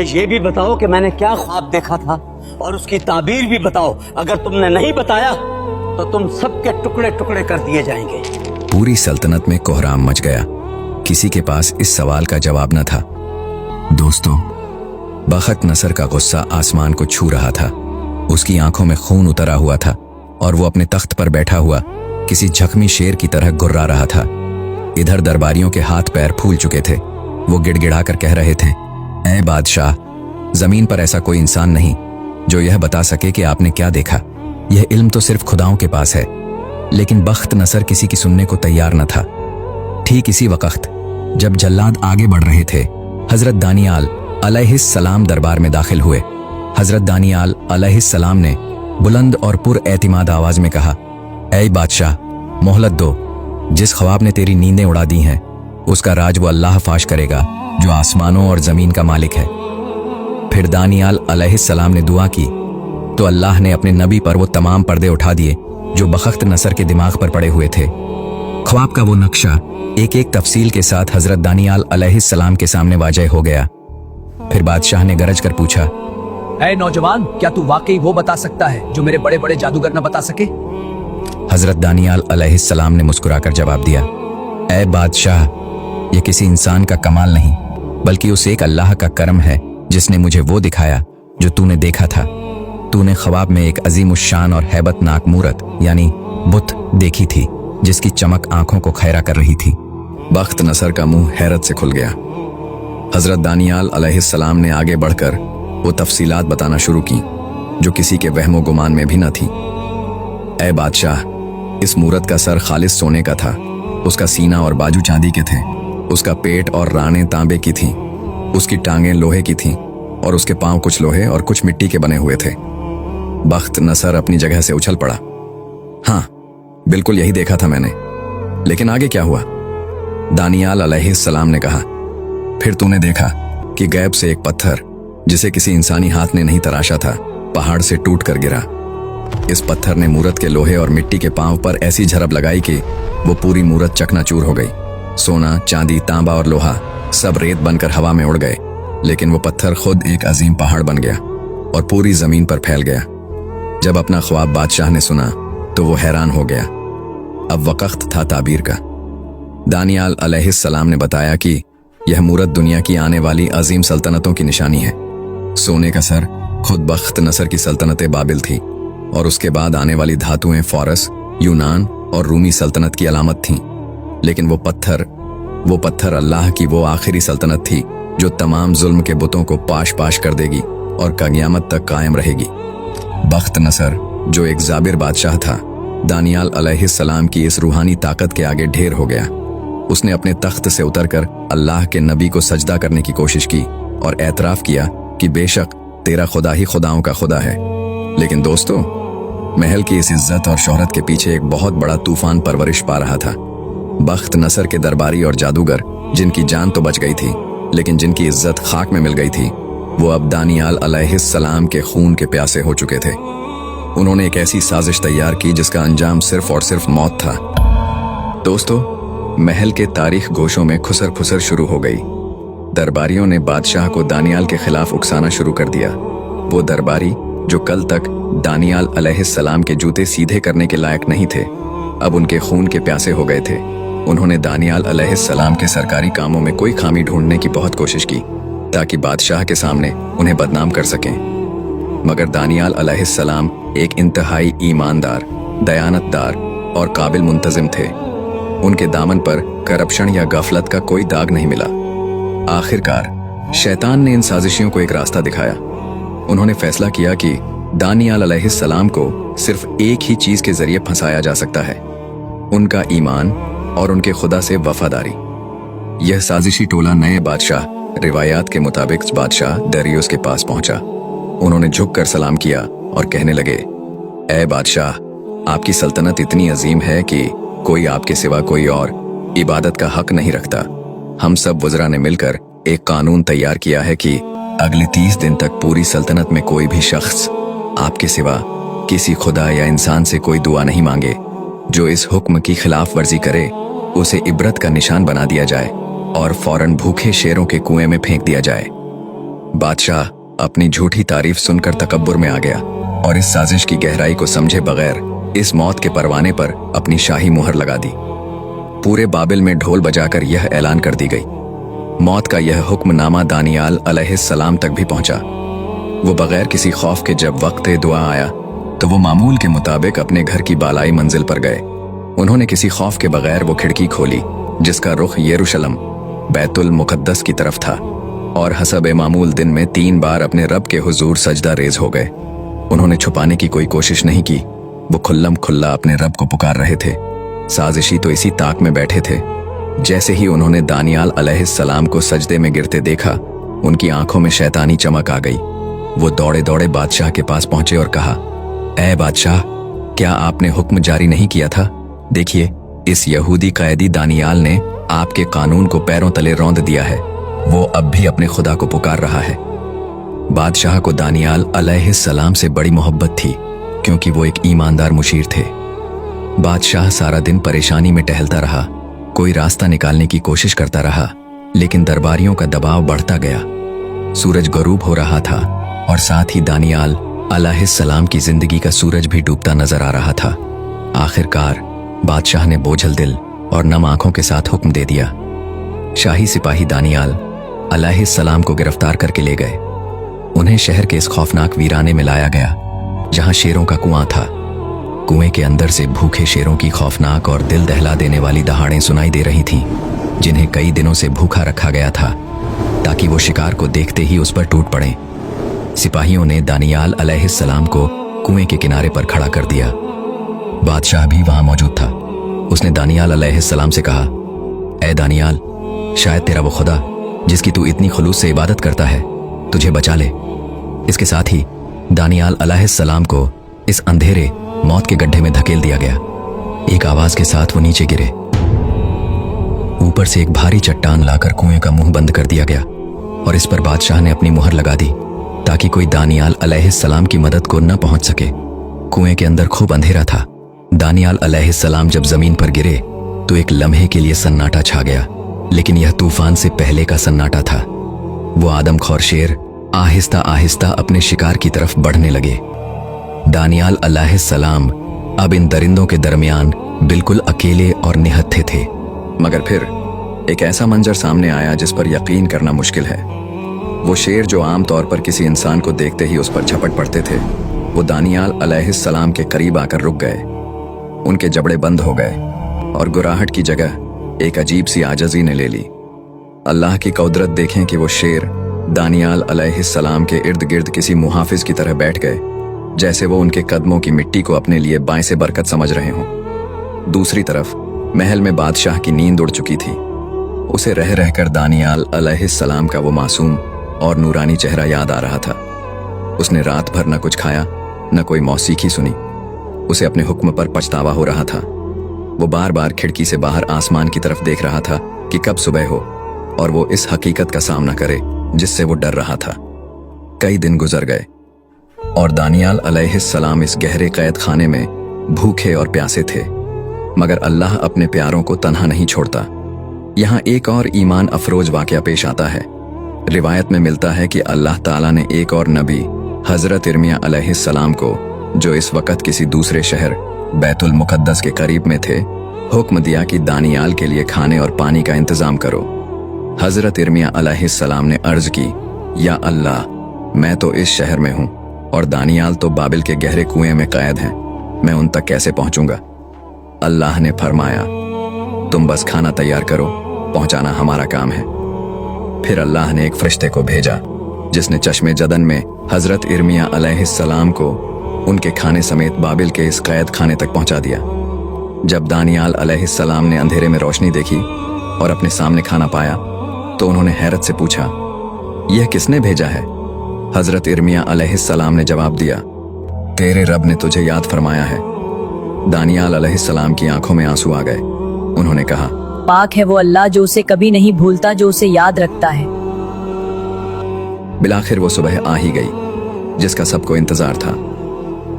ये भी बताओ कि मैंने क्या ख्वाब देखा था और उसकी ताबीर भी बताओ। अगर तुमने नहीं बताया तो तुम सबके टुकड़े टुकड़े कर दिए जाएंगे। पूरी सल्तनत में कोहराम मच गया। किसी के पास इस सवाल का जवाब न था। दोस्तों, बख्त नसर का गुस्सा आसमान को छू रहा था। उसकी आंखों में खून उतरा हुआ था और वो अपने तख्त पर बैठा हुआ किसी जख्मी शेर की तरह गुर्रा रहा था। इधर दरबारियों के हाथ पैर फूल चुके थे। वो गिड़गिड़ा कर कह रहे थे, ऐ बादशाह, जमीन पर ऐसा कोई इंसान नहीं जो यह बता सके कि आपने क्या देखा। यह इल्म तो सिर्फ खुदाओं के पास है। लेकिन बख्त नसर किसी की सुनने को तैयार न था। ठीक इसी वक्त जब जल्लाद आगे बढ़ रहे थे, हजरत दानियाल अलैहिस्सलाम दरबार में दाखिल हुए। हजरत दानियाल अलैहिस्सलाम ने बुलंद और पुरएतिमाद आवाज में कहा, ऐ बादशाह, मोहलत दो। जिस ख्वाब ने तेरी नींदें उड़ा दी हैं, उसका राज वो अल्लाह फाश करेगा जो आसमानों और जमीन का मालिक है। फिर दानियाल अलैहिस्सलाम ने दुआ की तो अल्लाह ने अपने नबी पर वो तमाम पर्दे उठा दिए जो बख्त नसर के दिमाग पर पड़े हुए थे। ख्वाब का वो नक्शा एक एक तफसील के साथ हजरत दानियाल अलैहिस्सलाम के सामने वाजह हो गया। फिर बादशाह ने गरज कर पूछा, ऐ नौजवान, क्या तू वाकई वो बता सकता है जो मेरे बड़े बड़े जादूगर न बता सके? हजरत दानियाल अलैहिस्सलाम ने मुस्कुराकर जवाब दिया, ऐ बादशाह, ये किसी इंसान का कमाल नहीं बल्कि उस एक अल्लाह का करम है जिसने मुझे वो दिखाया जो तूने देखा था। तूने ख्वाब में एक अजीम उश्शान और हैबतनाक मूरत यानी बुत देखी थी जिसकी चमक आंखों को खैरा कर रही थी। बख्त नसर का मुंह हैरत से खुल गया। हजरत दानियाल अलैहिस्सलाम ने आगे बढ़कर वो तफसीलात बताना शुरू की जो किसी के वहमो गुमान में भी न थी। ऐ बादशाह, इस मूरत का सर खालिस सोने का था। उसका सीना और बाजू चांदी के थे। उसका पेट और रानें तांबे की थीं। उसकी टांगें लोहे की थीं और उसके पांव कुछ लोहे और कुछ मिट्टी के बने हुए थे। बख्त नसर अपनी जगह से उछल पड़ा। हाँ, बिल्कुल यही देखा था मैंने। लेकिन आगे क्या हुआ? दानियाल अलैहिस्सलाम ने कहा, फिर तूने देखा कि गैब से एक पत्थर जिसे किसी इंसानी हाथ ने नहीं तराशा था, पहाड़ से टूट कर गिरा। इस पत्थर ने मूरत के लोहे और मिट्टी के पांव पर ऐसी झड़प लगाई कि वो पूरी मूरत चकनाचूर हो गई। सोना, चांदी, तांबा और लोहा सब रेत बनकर हवा में उड़ गए। लेकिन वो पत्थर खुद एक अजीम पहाड़ बन गया और पूरी जमीन पर फैल गया। जब अपना ख्वाब बादशाह ने सुना तो वो हैरान हो गया। अब वक्त था ताबीर का। दानियाल अलैहिस्सलाम ने बताया कि यह मूरत दुनिया की आने वाली अजीम सल्तनतों की निशानी है। सोने का सर खुद बख्त नसर की सल्तनत बाबिल थी और उसके बाद आने वाली धातुएं फारस, यूनान और रूमी सल्तनत की अलामत थीं। लेकिन वो पत्थर अल्लाह की वो आखिरी सल्तनत थी जो तमाम जुल्म के बुतों को पाश पाश कर देगी और क़यामत तक कायम रहेगी। बख्त नसर जो एक जाबिर बादशाह था, दानियाल अलैहिस्सलाम की इस रूहानी ताकत के आगे ढेर हो गया। उसने अपने तख्त से उतरकर अल्लाह के नबी को सजदा करने की कोशिश की और एतराफ़ किया कि बेशक तेरा खुदा ही खुदाओं का खुदा है। लेकिन दोस्तों, महल की इस इज्जत और शोहरत के पीछे एक बहुत बड़ा तूफान परवरिश पा रहा था। बख्त नसर के दरबारी और जादूगर जिनकी जान तो बच गई थी लेकिन जिनकी इज्जत खाक में मिल गई थी, वो अब दानियाल अलैहिस्सलाम के खून के प्यासे हो चुके थे। उन्होंने एक ऐसी साजिश तैयार की जिसका अंजाम सिर्फ और सिर्फ मौत था। दोस्तों, महल के तारीख गोशों में खुसर फुसर शुरू हो गई। दरबारियों ने बादशाह को दानियाल के खिलाफ उकसाना शुरू कर दिया। वो दरबारी जो कल तक दानियाल अलैहिस्सलाम के जूते सीधे करने के लायक नहीं थे, अब उनके खून के प्यासे हो गए थे। उन्होंने दानियाल अलैहिस्सलाम के सरकारी कामों में कोई खामी ढूंढने की बहुत कोशिश की ताकि बादशाह के सामने उन्हें बदनाम कर सकें। मगर दानियाल अलैहिस्सलाम एक इंतहाई ईमानदार, दयानतदार और काबिल मुंतजिम थे। उनके दामन पर करप्शन या गफलत का कोई दाग नहीं मिला। आखिरकार शैतान ने इन साजिशियों को एक रास्ता दिखाया। उन्होंने फैसला किया कि दानियाल अलैहिस्सलाम को सिर्फ एक ही चीज के जरिए फंसाया जा सकता है, उनका ईमान और उनके खुदा से वफादारी। यह साजिशी टोला नए बादशाह, रिवायात के मुताबिक बादशाह दरियुस के पास पहुंचा। उन्होंने झुककर सलाम किया और कहने लगे, ऐ बादशाह, आपकी सल्तनत इतनी अजीम है कि कोई आपके सिवा कोई और इबादत का हक नहीं रखता। हम सब वज़रा ने मिलकर एक कानून तैयार किया है कि अगले 30 दिन तक पूरी सल्तनत में कोई भी शख्स आपके सिवा किसी खुदा या इंसान से कोई दुआ नहीं मांगे। जो इस हुक्म की खिलाफ वर्जी करे उसे इबरत का निशान बना दिया जाए और फौरन भूखे शेरों के कुएं में फेंक दिया जाए। बादशाह अपनी झूठी तारीफ सुनकर तकब्बुर में आ गया और इस साजिश की गहराई को समझे बगैर इस मौत के परवाने पर अपनी शाही मुहर लगा दी। पूरे बाबिल में ढोल बजाकर यह ऐलान कर दी गई। मौत का यह हुक्मनामा दानियाल अलैहिस्सलाम तक भी पहुंचा। वो बगैर किसी खौफ के जब वक्त दुआ आया तो वो मामूल के मुताबिक अपने घर की बालाई मंजिल पर गए। उन्होंने किसी खौफ के बगैर वो खिड़की खोली जिसका रुख यरूशलम बैतुल मुकद्दस की तरफ था और हसब मामूल दिन में 3 बार अपने रब के हुजूर सजदा रेज हो गए। उन्होंने छुपाने की कोई कोशिश नहीं की। वो खुल्लम खुल्ला अपने रब को पुकार रहे थे। साजिशी तो इसी ताक में बैठे थे। जैसे ही उन्होंने दानियाल अलैहिस्सलाम को सजदे में गिरते देखा, उनकी आंखों में शैतानी चमक आ गई। वो दौड़े दौड़े बादशाह के पास पहुंचे और कहा, ऐ बादशाह, क्या आपने हुक्म जारी नहीं किया था? देखिए, इस यहूदी कैदी दानियाल ने आपके कानून को पैरों तले रौंद दिया है। वो अब भी अपने खुदा को पुकार रहा है। बादशाह को दानियाल अलैहिस्सलाम से बड़ी मोहब्बत थी क्योंकि वो एक ईमानदार मुशीर थे। बादशाह सारा दिन परेशानी में टहलता रहा, कोई रास्ता निकालने की कोशिश करता रहा, लेकिन दरबारियों का दबाव बढ़ता गया। सूरज गरूब हो रहा था और साथ ही दानियाल अलैहिस्सलाम की जिंदगी का सूरज भी डूबता नजर आ रहा था। आखिरकार बादशाह ने बोझल दिल और नम आंखों के साथ हुक्म दे दिया। शाही सिपाही दानियाल अलैहिस्सलाम को गिरफ्तार करके ले गए। उन्हें शहर के इस खौफनाक वीराने में लाया गया जहां शेरों का कुआं था। कुएं के अंदर से भूखे शेरों की खौफनाक और दिल दहला देने वाली दहाड़ें सुनाई दे रही थीं, जिन्हें कई दिनों से भूखा रखा गया था ताकि वो शिकार को देखते ही उस पर टूट पड़ें। सिपाहियों ने दानियाल अलैहिस्सलाम को कुएं के किनारे पर खड़ा कर दिया। बादशाह भी वहां मौजूद था। उसने दानियाल अलैहिस्सलाम से कहा, ऐ दानियाल, शायद तेरा वो खुदा जिसकी तू इतनी खुलूस से इबादत करता है तुझे बचा ले। इसके साथ ही दानियाल अलैहिस्सलाम को इस अंधेरे मौत के गड्ढे में धकेल दिया गया। एक आवाज के साथ वो नीचे गिरे। ऊपर से एक भारी चट्टान लाकर कुएं का मुंह बंद कर दिया गया और इस पर बादशाह ने अपनी मुहर लगा दी ताकि कोई दानियाल अलैहिस्सलाम की मदद को न पहुंच सके। कुएं के अंदर खूब अंधेरा था। दानियाल अलैहिस्सलाम जब जमीन पर गिरे तो एक लम्हे के लिए सन्नाटा छा गया, लेकिन यह तूफान से पहले का सन्नाटा था। वो आदमखोर शेर आहिस्ता आहिस्ता अपने शिकार की तरफ बढ़ने लगे। दानियाल अलैहिस्सलाम अब इन दरिंदों के दरमियान बिल्कुल अकेले और निहत्थे थे। मगर फिर एक ऐसा मंजर सामने आया जिस पर यकीन करना मुश्किल है। वो शेर जो आम तौर पर किसी इंसान को देखते ही उस पर झपट पड़ते थे, वो दानियाल अलैहिस्सलाम के करीब आकर रुक गए। उनके जबड़े बंद हो गए और गुराहट की जगह एक अजीब सी आजजी ने ले ली। अल्लाह की कुदरत देखें कि वो शेर दानियाल अलैहिस्सलाम के इर्द गिर्द किसी मुहाफिज की तरह बैठ गए, जैसे वो उनके कदमों की मिट्टी को अपने लिए बाएं से बरकत समझ रहे हों। दूसरी तरफ महल में बादशाह की नींद उड़ चुकी थी। उसे रह रहकर दानियाल अलैहिस्सलाम का वो मासूम और नूरानी चेहरा याद आ रहा था। उसने रात भर न कुछ खाया न कोई मौसीकी सुनी। उसे अपने हुक्म पर पछतावा हो रहा था। वो बार बार खिड़की से बाहर आसमान की तरफ देख रहा था कि कब सुबह हो और वो इस हकीकत का सामना करे जिससे वो डर रहा था। कई दिन गुजर गए और दानियाल अलैहिस्सलाम इस गहरे कैद खाने में भूखे और प्यासे थे, मगर अल्लाह अपने प्यारों को तन्हा नहीं छोड़ता। यहाँ एक और ईमान अफरोज वाकया पेश आता है। रिवायत में मिलता है कि अल्लाह ताला ने एक और नबी हजरत इर्मिया अलैहिस्सलाम को, जो इस वक्त किसी दूसरे शहर बैतुल मुकद्दस के करीब में थे, हुक्म दिया कि दानियाल के लिए खाने और पानी का इंतजाम करो। हजरत इर्मिया अलैहिस्सलाम ने अर्ज की, या अल्लाह, मैं तो इस शहर में हूँ और दानियाल तो बाबिल के गहरे कुएं में कैद हैं, मैं उन तक कैसे पहुंचूंगा? अल्लाह ने फरमाया, तुम बस खाना तैयार करो, पहुंचाना हमारा काम है। फिर अल्लाह ने एक फरिश्ते को भेजा जिसने चश्मे जदन में हजरत इर्मिया अलैहिस्सलाम को उनके खाने समेत बाबिल के इस कैद खाने तक पहुंचा दिया। जब दानियाल अलैहिस्सलाम ने अंधेरे में रोशनी देखी और अपने सामने खाना पाया तो उन्होंने हैरत से पूछा, यह किसने भेजा है? हजरत इर्मिया अलैहिस्सलाम ने जवाब दिया, तेरे रब ने तुझे याद फरमाया है। दानियाल अलैहिस्सलाम की आंखों में आंसू आ गए। उन्होंने कहा, पाक है वो अल्लाह जो उसे कभी नहीं भूलता, जो उसे याद रखता है। बिलाखिर वो सुबह आ ही गई जिसका सबको इंतजार था।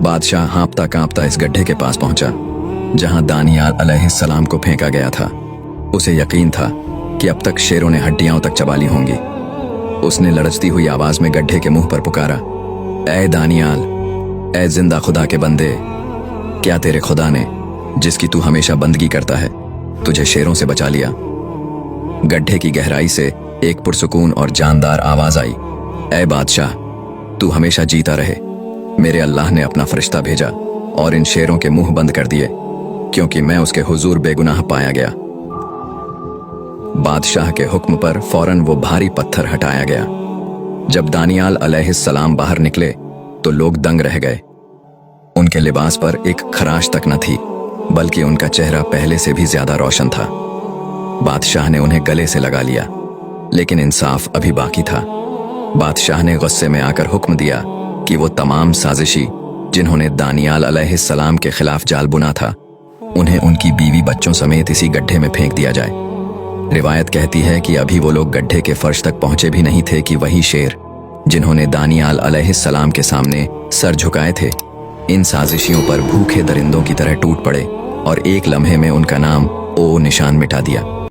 बादशाह हाँपता कांपता इस गड्ढे के पास पहुंचा जहां दानियाल अलैहिस्सलाम को फेंका गया था। उसे यकीन था कि अब तक शेरों ने हड्डियां तक चबा ली होंगी। उसने लड़चती हुई आवाज में गड्ढे के मुंह पर पुकारा, ए दानियाल, ए जिंदा खुदा के बंदे, क्या तेरे खुदा ने, जिसकी तू हमेशा बंदगी करता है, तुझे शेरों से बचा लिया? गड्ढे की गहराई से एक पुरसुकून और जानदार आवाज आई, ए बादशाह, तू हमेशा जीता रहे। मेरे अल्लाह ने अपना फरिश्ता भेजा और इन शेरों के मुंह बंद कर दिए, क्योंकि मैं उसके हुजूर बेगुनाह पाया गया। बादशाह के हुक्म पर फौरन वो भारी पत्थर हटाया गया। जब दानियाल अलैहिस्सलाम बाहर निकले तो लोग दंग रह गए। उनके लिबास पर एक खराश तक न थी, बल्कि उनका चेहरा पहले से भी ज्यादा रोशन था। बादशाह ने उन्हें गले से लगा लिया, लेकिन इंसाफ अभी बाकी था। बादशाह ने गुस्से में आकर हुक्म दिया कि वो तमाम साजिशी जिन्होंने दानियाल अलैहिस्सलाम के खिलाफ जाल बुना था, उन्हें उनकी बीवी बच्चों समेत इसी गड्ढे में फेंक दिया जाए। रिवायत कहती है कि अभी वो लोग गड्ढे के फर्श तक पहुंचे भी नहीं थे कि वही शेर, जिन्होंने दानियाल अलैहिस्सलाम के सामने सर झुकाए थे, इन साजिशियों पर भूखे दरिंदों की तरह टूट पड़े और एक लम्हे में उनका नाम ओ निशान मिटा दिया।